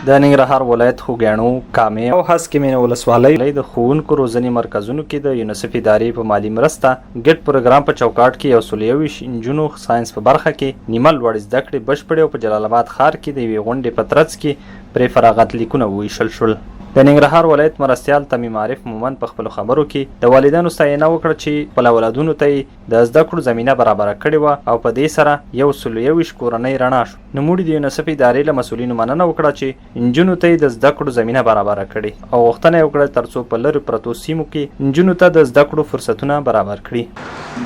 د ننګرهار ولایت خوږیاڼو کامې او هسکې مینه ولسوالۍ د ښوونکو روزنې مرکزونو کې د یونیسف ادارې په مالي مرسته ګډ پروګرام په چوکاټ کې 121 نجونو ساينس په برخه کې نیمه لوړې زده کړې بشپړې او په جلال آباد ښار کې د یوې غونډې په ترڅ کې پرې فراغت لیکونه وویشل شول. د ننګرهار ولایت مرستیال تمیم عارف مومند په خپلو خبرو کې د والدینو ستاینه وکړه چې خپل اولادونو ته یې د زده کړو زمینه برابره کړې وه او په دې سره 121 کورنۍ رڼا شو. نوموړي د یونیسف ادارې له مسؤلینو مننه وکړه چې نجونو ته یې د زده کړو زمینه برابره کړې او غوښتنه یې وکړه ترڅو په لرې پرتو سیمو کې نجونو ته د زده کړو فرصتونه برابر کړي.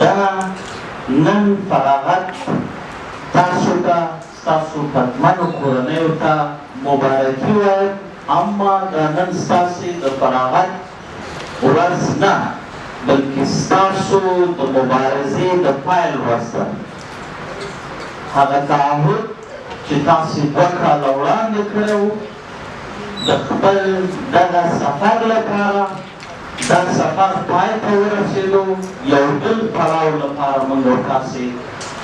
دا نن فراغت تاسو ته ستاسو پتمنو کورنیو ته مبارکي وایم، اما دا نن ستاسې د فراغت ورځ نه بلکې ستاسو د مبارزې د پیل ورځ ده. هغه تعهد چې تاسې 2 کاله وړاندې کړی و د خپل دغه سفر لپاره، دا سفر پای ته ورسېدو، یو بل پړاو لپاره موږ او تاسې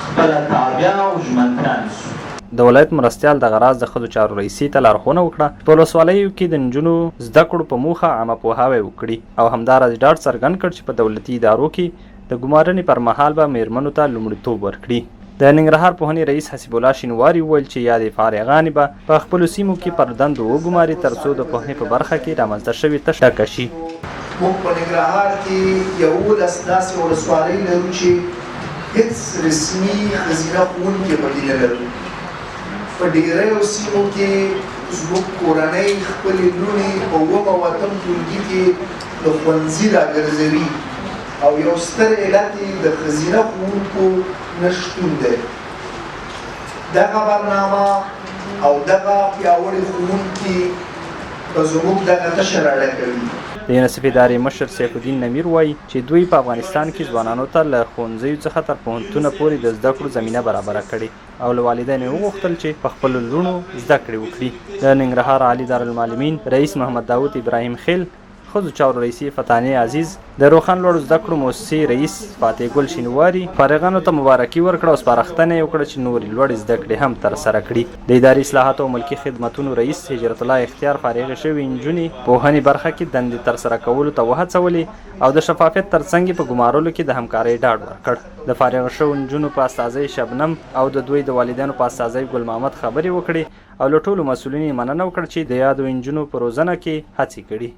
خپله تابع او ژمنتیا نیسو. د ولایت مرستیال دغه راز د ښځو چارو رئیسي ته لارښوونه وکړه په ولسوالیو کې د نجونو زده کړو په موخه عامه پوهاوی وکړي او همداراز ډاډ څرګند کړ چې په دولتي ادارو کې د ګمارنې پر مهال به میرمنو ته لومړیتوب ورکړي. د ننګرهار پوهنې رئیس حسیب الله شینواري وویل چې یادې فارغانې به په خپلو سیمو کې پر دندو وګماري ترڅو د پوهنې په برخه کې رامنځته شوې تشه ډکه شي. موږ په ننګرهار کې 11 داسې ولسوالۍ لرو چې هېڅ رسمي ښځینه ښوونکې پکې نه لرو. په ډېریو سیمو کې زموږ کورنۍ خپلې لوڼې په 9 او 8 ټولګي کې د ښوونځي راګرځوي او یو ستر علت یې د ښځینه ښوونکو نه شتون دی. دغه برنامه او دغه پیاوړي ښوونکي به زموږ دغه تشه راډکوي. د یونیسف ادارې مشر سیف الدین نمیر وایي چې دوی په افغانستان کې ځوانانو ته له ښوونځیو څخه تر پوهنتونه پورې د زده کړو زمینه برابره کړې او له والدینو یې وغوښتل چې په خپلو لوڼو زده کړې وکړي. د ننګرهار عالي دارالمعلمین رئیس محمد داود ابراهیم خیل، ښځو چارو رئیسي فتانې عزیز، د روښان لوړو زده کړو مؤسسې رئیس فاتح ګل شینواري فارغانو ته مبارکي ورکړه او سپارښتنه یې وکړه چې نورې لوړې زده کړې هم ترسره کړي. د اداري اصلاحاتو او ملکي خدمتونو رئیس هجرت الله اختیار فارغې شوې نجونې پوهنې برخه کې دندې ترسره کولو ته وهڅولې او د شفافیت ترڅنګ په ګمارلو کې د همکارۍ ډاډ ورکړ. د فارغ شوو نجونو په استازۍ شبنم او د دوی د والدینو په استازۍ ګل محمد خبرې وکړې او له ټولو مسؤلینو مننه وکړه چې د یادو نجونو په روزنه کې هڅې کړي.